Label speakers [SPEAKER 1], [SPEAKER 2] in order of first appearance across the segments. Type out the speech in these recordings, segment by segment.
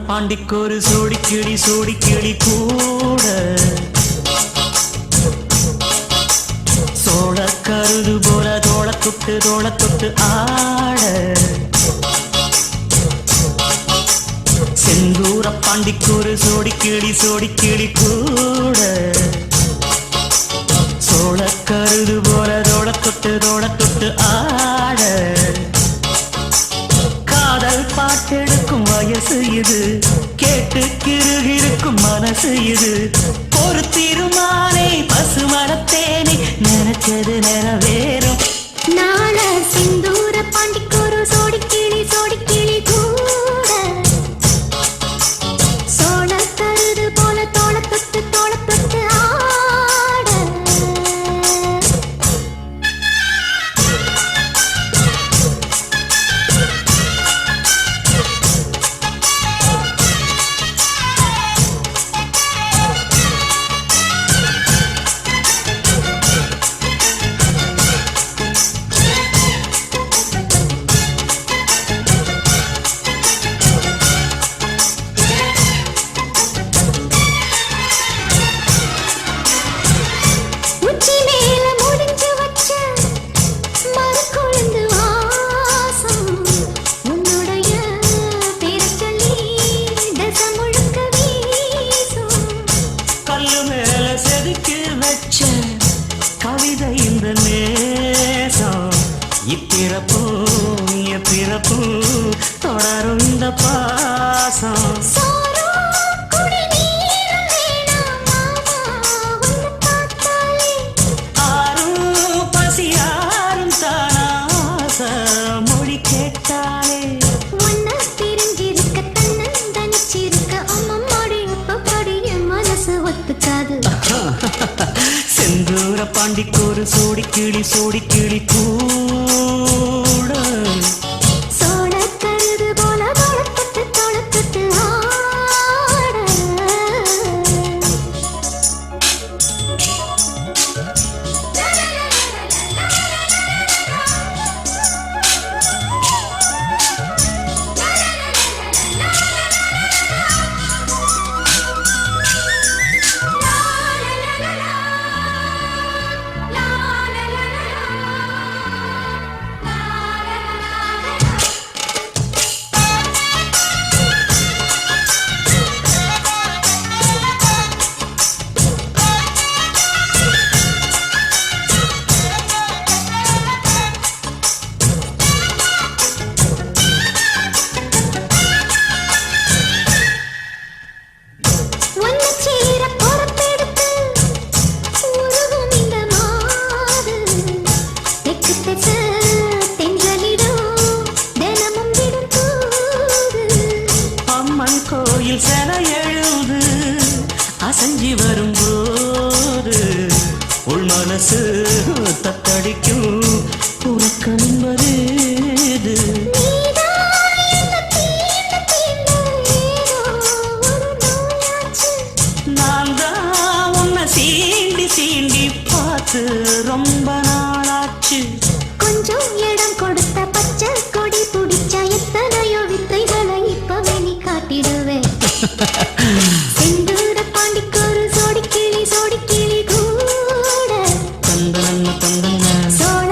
[SPEAKER 1] பாண்டிக்கொரு சோடி கிளி கூட சோழ கருது போல தோள தொட்டு ஆட செந்தூர பாண்டிக்கொரு சோடி கிளி கூட சோழ கருது போல தோள தொட்டு ஆட காதல் பாட்டெடுக்கும் வயசு இது கேட்டு கிருகிருக்கும் மனசு இது ஒரு திருமாலை பசுமரத்தேனே நினைச்சது நிறைவேறும்
[SPEAKER 2] நாள சிந்தூர பாண்டிக்கொரு சோடி கிளி கூட சோழ கருது போல தோள தொட்டு ஆட
[SPEAKER 1] கவிதை இந்த நேசம் இப்பிறப்பு தொடரும் இந்த பாசம் ஆரும் பசியாரும் தானாச மொழி கேட்டாலே செந்தூர பாண்டிக்கொரு சோடி கிளி கூட
[SPEAKER 2] சோழ கருது போல தொட்டு ஆட
[SPEAKER 1] கோயில் செல எழுது அசஞ்சி வரும்போது உள் மனசு தத்தடிக்கும் உறக்கம் என்பது நான் தான் உன்னை சீண்டி பார்த்து ரொம்ப நாளாச்சு
[SPEAKER 2] கொஞ்சம் இடம் கொடுத்த பச்சை கொடி பிடிச்சா எத்தனையோ வித்தைகளை இப்பவே நீ காட்டிடுவேன் செந்தூர பாண்டிக்கொரு சோடி கிளி கூட
[SPEAKER 1] தந்தன
[SPEAKER 2] சோழ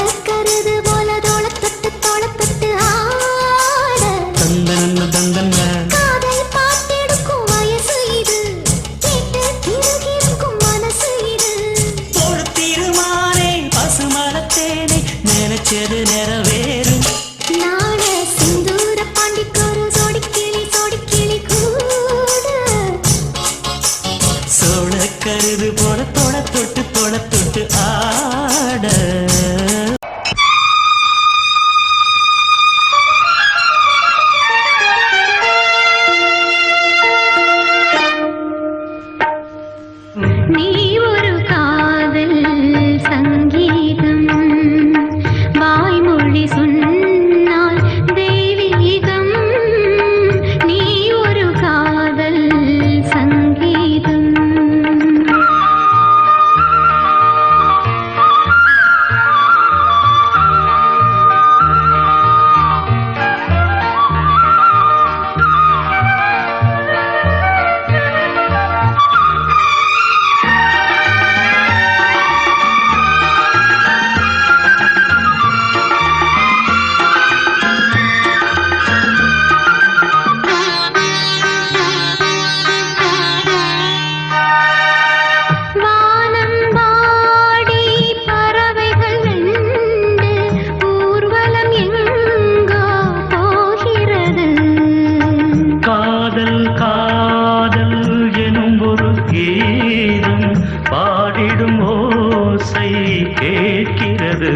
[SPEAKER 1] பொழிகிறது.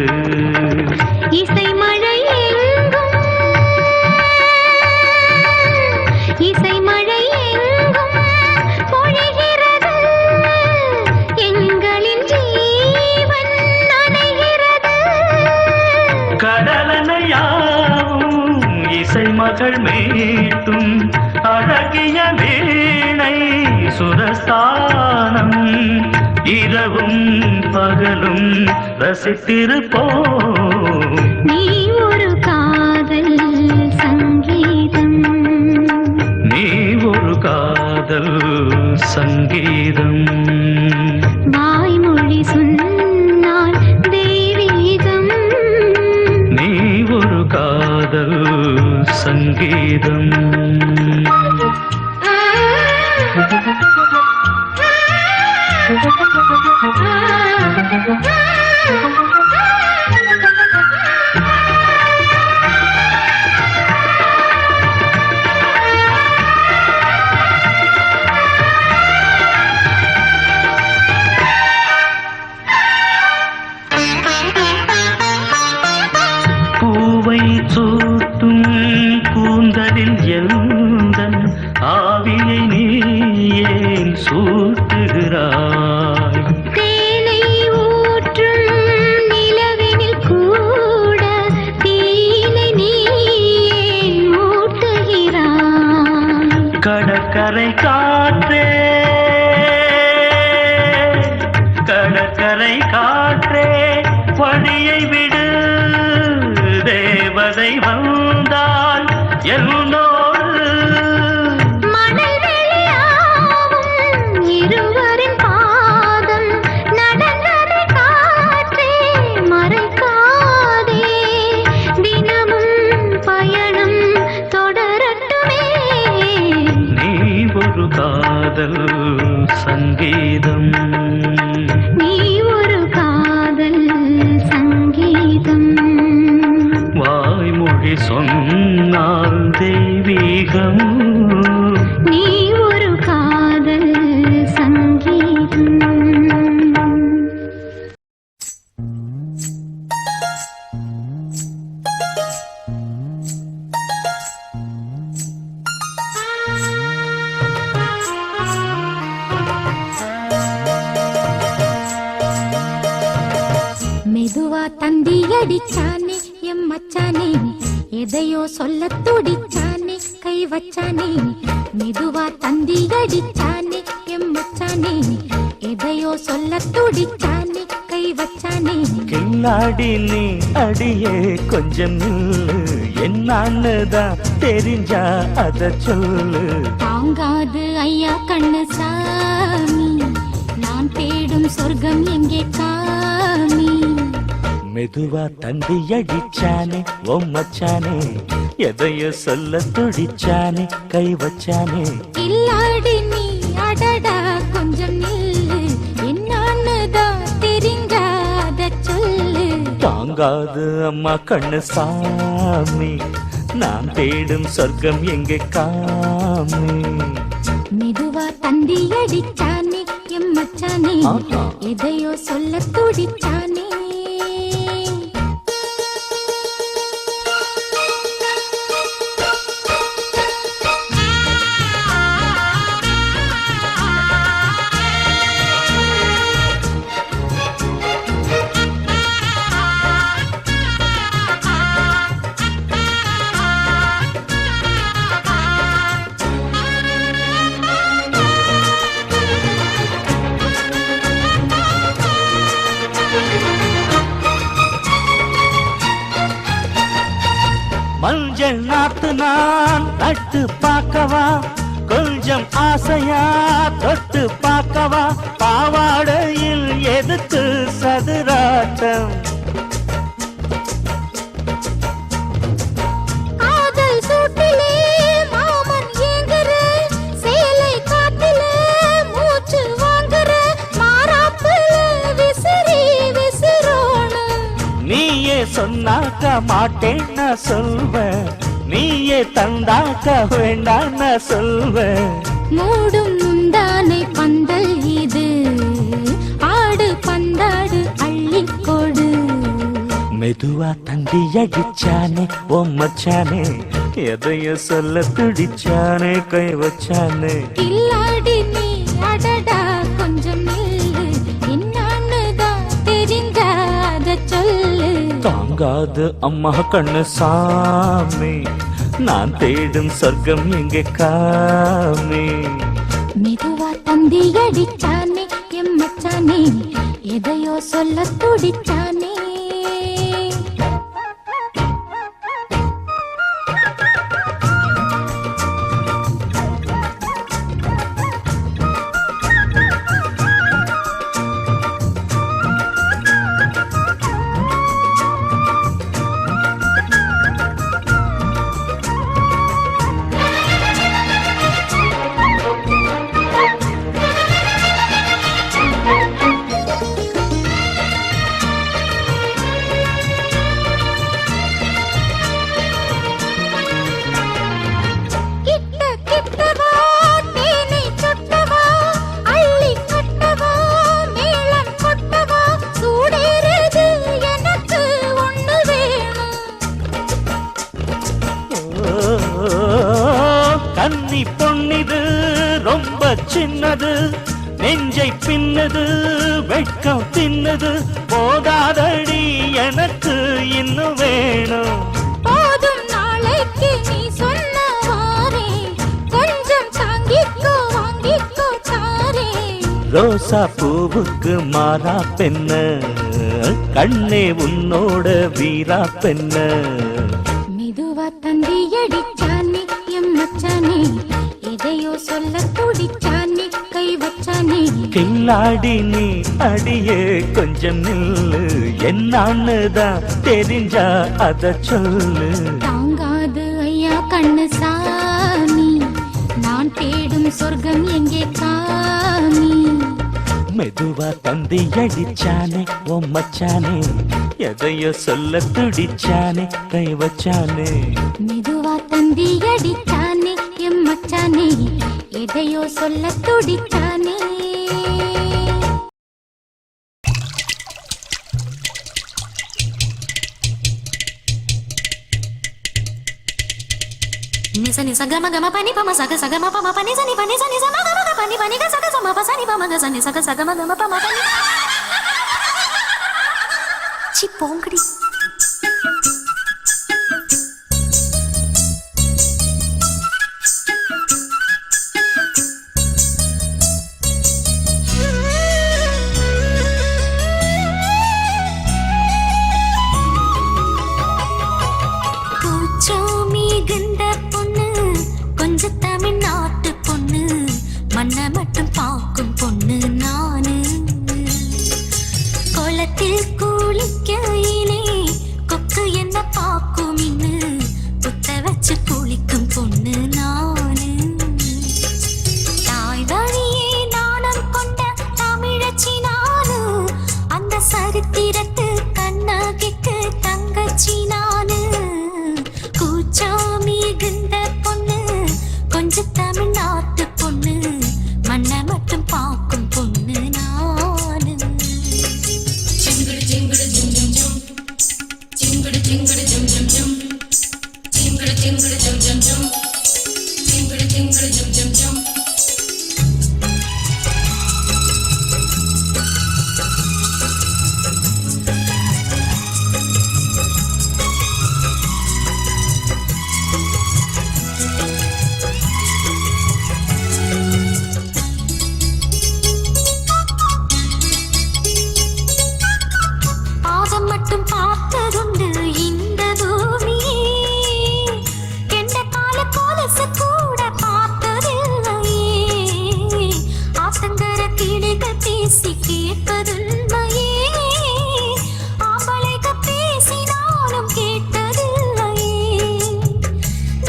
[SPEAKER 2] இசை மழை எங்கும் இசை மழை எங்கும் பொழிகிறது. எங்களின் ஜீவன் நனைகிறது.
[SPEAKER 1] கடலனையாவும் இசை மகள் மீட்டும் அழகிய வீணை சுரஸ்தானம். இரவும் பகலும் ரசித்திருப்போம்.
[SPEAKER 2] நீ ஒரு காதல் சங்கீதம்.
[SPEAKER 1] நீ ஒரு காதல் சங்கீதம்.
[SPEAKER 2] வாய்மொழி சொன்னால் தெய்வீகம்.
[SPEAKER 1] நீ ஒரு காதல் சங்கீதம். பூவை சூட்டும் கூந்தலில் எழுந்தன் ஆவியை நீ ஏன் சூட்டுகிறாய்?
[SPEAKER 2] தேனை ஊற்றும் நிலவினில் கூட தீனை நீ ஏன் மூட்டுகிறாய்?
[SPEAKER 1] கடற்கரை காற்றே கடற்கரை காற்றே பணியை விடு. தேவதை வந்தால் என்னோடு
[SPEAKER 2] மணல் வெளியாகும் இருவரின் பாதம் நடந்ததை காற்றே மறைக்காதே. தினமும் பயணம் தொடரட்டுமே.
[SPEAKER 1] நீ ஒரு காதல் சங்கீதம்.
[SPEAKER 2] நீ ஒரு காதல் சங்கீதம்.
[SPEAKER 1] வாய்மொழி சொன்னால் தெய்வீகம்.
[SPEAKER 2] நீ ஒரு காதல் சங்கீதம். மெதுவா தந்தி அடிச்சானே எம் மச்சானே. எதையோ சொல்ல துடிச்சானே கை வச்சானே. மெதுவா தந்தி அடிச்சானே எம் மச்சானே. எதையோ சொல்ல துடிச்சானே கை வச்சானே.
[SPEAKER 1] கில்லாடி நீ அடியே கொஞ்சம் நில்லு. என்னான்னுதான் தெரிஞ்சா அத சொல்லு.
[SPEAKER 2] தாங்காது ஐயா கண்ணு சாமி. நான் தேடும் சொர்க்கம் எங்கே காமி.
[SPEAKER 1] மெதுவா தந்தி அடிச்சானே ஓ மச்சானே. எதையோ சொல்ல துடிச்சானே கை வச்சானே.
[SPEAKER 2] இல்லாடி நீ அடடா கொஞ்சம் நில்லு. என்னான்னுதான் தெரிஞ்சாத சொல்லு.
[SPEAKER 1] தாங்காது அம்மா கண்ணு சாமி. நான் தேடும் சொர்க்கம் எங்கே காமி.
[SPEAKER 2] மெதுவா தந்தி அடிச்சானே எம் மச்சானே.
[SPEAKER 1] ஆஹா.
[SPEAKER 2] எதையோ சொல்ல துடிச்சானே.
[SPEAKER 1] மஞ்சள் நாத்து நான் நட்டு பார்க்கவா? கொஞ்சம் ஆசையா தொட்டு பார்க்கவா? பாவாடையில் எதுக்கு சதுராட்டம்?
[SPEAKER 2] காதல் சூட்டிலே மாமன் ஏங்குற. சேலை காத்திலே மூச்சு வாங்குற. மாறாப்புல விசிறி விசிறோணும்.
[SPEAKER 1] நீயே சொன்னாக்க மாட்டேன் நான் சொல்வேன். நீயே தந்தாக்க வேண்டாம் நான் சொல்வேன்.
[SPEAKER 2] மூடும் முந்தானை பந்தல் இது. ஆடு பந்தாடு அள்ளிக்கொடு.
[SPEAKER 1] மெதுவா தந்தி அடிச்சானே ஓ மச்சானே எதைய சொல்ல துடிச்சானே கை வச்சானே
[SPEAKER 2] கில்லாடி நீ அடடா கொஞ்சம் நில்லு என்னான்னு தான் தெரிஞ்சாத சொல்லு
[SPEAKER 1] தாங்காது அம்மா கண்ணு சாமி நான் தேடும் சொர்க்கம் எங்கே காமி
[SPEAKER 2] மெதுவா தந்தி அடிச்சானே எம் மச்சானே எதையோ சொல்ல துடிச்சானே
[SPEAKER 1] கன்னி பொன்னிது ரொம்ப சின்னது நெஞ்சை பின்னது வெட்கம் தின்னது போதாதடி எனக்கு இன்னும் வேணும்
[SPEAKER 2] போதும் நாளைக்கு நீ சொன்னவாரே கொஞ்சம் தாங்கிக்கோ வாங்கிக்கோ தாரே
[SPEAKER 1] ரோசா பூவுக்கு மாறா பெண்ண கண்ணே உன்னோட வீரா பெண்ண
[SPEAKER 2] மெதுவா தந்தி அடிச்சானே எம் மச்சானே எதையோ சொல்ல துடிச்சானே கை வச்சானே
[SPEAKER 1] கில்லாடி நீ அடியே கொஞ்சம் நில்லு என்னான்னு தான் தெரிஞ்சா அத சொல்லு
[SPEAKER 2] தாங்காது ஐயா கண்ணு சாமி நான் தேடும் சொர்க்கம் எங்கே காமி
[SPEAKER 1] மெதுவா தந்தி அடிச்சானே ஓ மச்சானே எதையோ சொல்ல துடிச்சானே கை வச்சானே
[SPEAKER 2] மெதுவா தந்தி அடிச்சானே எம் மச்சானே எதையோ சொல்ல துடிச்சானே
[SPEAKER 3] Nisa nisa gama gama pani pa masaga saga ma pa ma pani sa ni pani sa ni sa ma gama pani pani ga saga sa ma pa sa ni pa ma ga sa ni saga saga ma gama pa ma pani chi pongri மண்ண மட்டும் பார்க்கும் பொண்ணு நானு கோலத்தில் குளிக்கையிலே கொக்கு என்ன பார்க்கும் இன்னு புத்த வச்சு குளிக்கும் பொண்ணு நானு தாய் வழியே நாணம் கொண்ட தமிழச்சி நானு அந்த சரித்திரத்து கண்ணகிக்கு தங்கச்சி நானு கூச்சம் மிகுந்த பொண்ணு கொஞ்சம் தமிழ்நாட்டு பொண்ணு மண்ண மட்டும் பார்க்கும் பொண்ணு நானு சிங்குடு சிங்குடு ஜும் ஜும் ஜும் சிங்குடு சிங்குடு ஜும் ஜும் ஜும் சிங்குடு சிங்குடு ஜும் ஜும் ஜும் சிங்குடு சிங்குடு ஜும் ஜும் ஜும் மட்டும் பார்த்ததுண்டு இந்த பூமியே கெண்ட கால கோலசு கூட பார்த்ததில்லையே ஆத்தங்கர கிளிகள் பேசி கேட்பதுல்லையே ஆம்பளைக பேசினாலும் கேட்டதில்லையே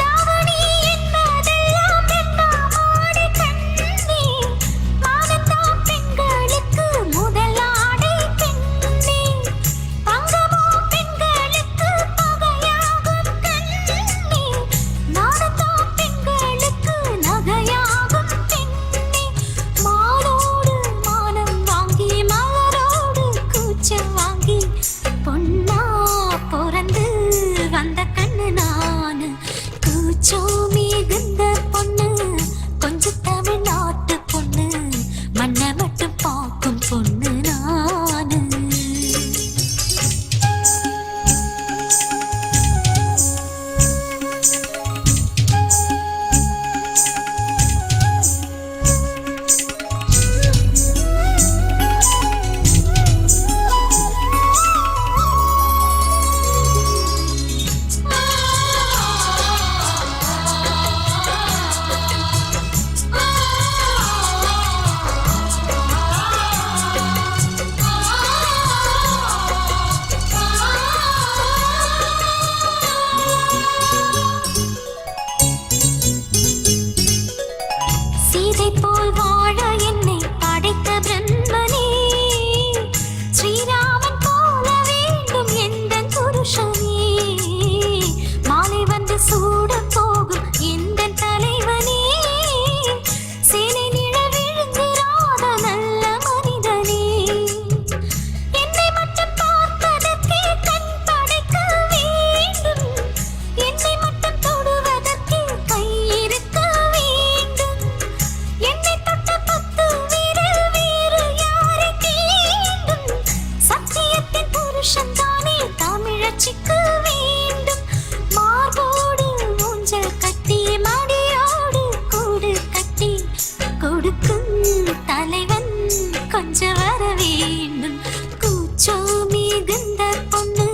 [SPEAKER 3] தாவணி என்பதெல்லாம் வெப்பமாடி கண்ணே மானத்தான் பெண்களுக்கு முதல் ஆடை பெண்ணே தங்கமோ வச்சிக்க வேண்டும் மார்போடு ஊஞ்சல் கட்டி மடியோடு கூடு கட்டி கொடுக்கும் தலைவன் கொஞ்சம் வர வேண்டும் கூச்சோ மிகுந்த பொண்ணு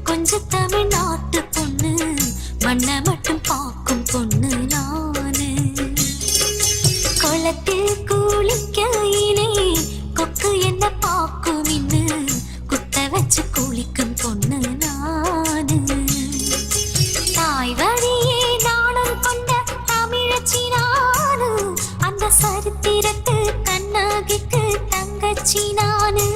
[SPEAKER 3] கொஞ்சம் தமிழ்நாட்டு பொண்ணு மண்ணை மட்டும் பார்க்கும் பொண்ணு நானு குளத்தில் குளிக்கையிலே கொக்கு என்ன பார்க்கும் இன்னு குத்த வச்சு குளிக்கும் பொண்ணு நானு தாய் வழியே நாணம் கொண்ட தமிழச்சி நானு அந்த சரித்திரத்து கண்ணாகிக்கு தங்கச்சி நானு